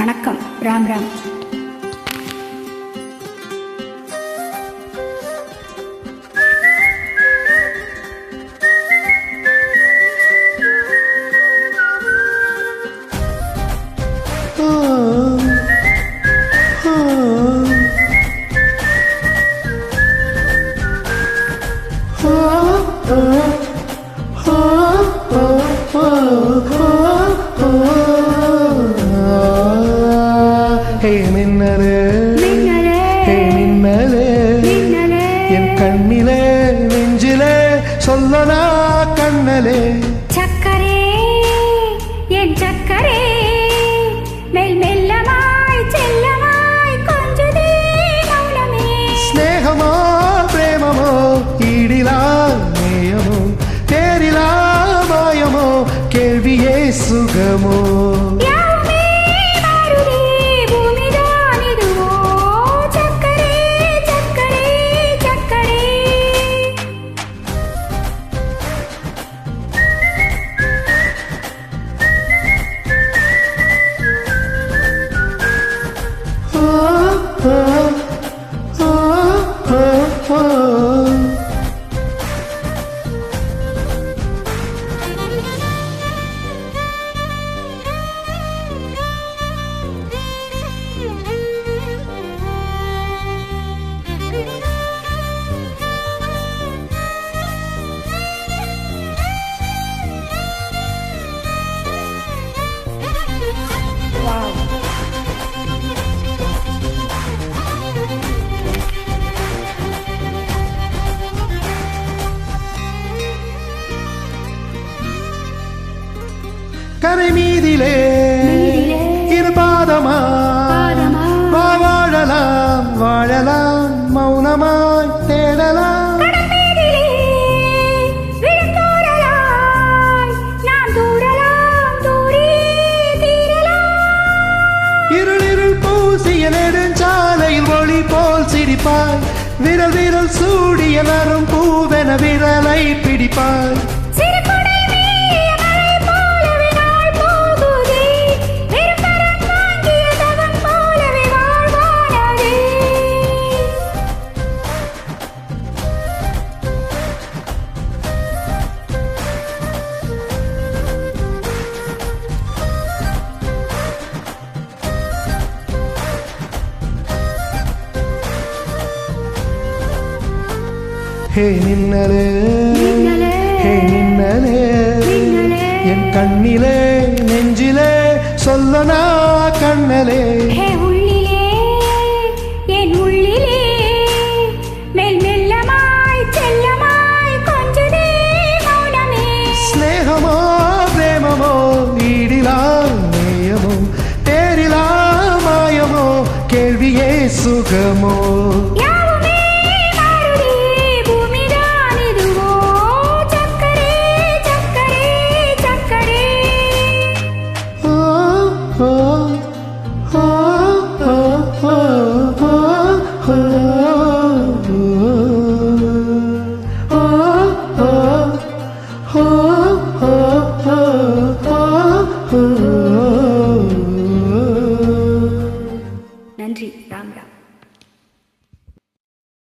வணக்கம். ராம் ராம். மின்னலே மின்னலே என் கண்ணிலே நெஞ்சிலே சொல்லனா கண்ணலே சக்கரே என் சக்கரே மெல் மெல்லமாய் செல்லமாய் கொஞ்சதே மௌனமே ஸ்நேகமோ பிரேமமோ ஈடிலா நேயமோ தேரிலா மாயமோ கேள்வியே சுகமோ கரை மீதிலே இருபாதமா வாழலாம் வாழலாம் மௌனமாய் தேடலாம் இருள் இருள் பூசிய நெடுஞ்சாலையில் ஒளி போல் சிரிப்பாய் விரல் விரல் சூடிய நரும் பூவென விரலை பிடிப்பாய் ஹே மின்னலே ஹே மின்னலே என் கண்ணிலே நெஞ்சிலே சொல்லனா கண்ணலே ஹே உள்ளிலே என் உள்ளிலே மெல் மெல்லமாய் செல்லமாய் கொஞ்சதே மௌனமே ஸ்நேகமோ பிரேமமோ ஈடிலா நேயமோ தேரிலா மாயமோ கேள்வியே சுகமோ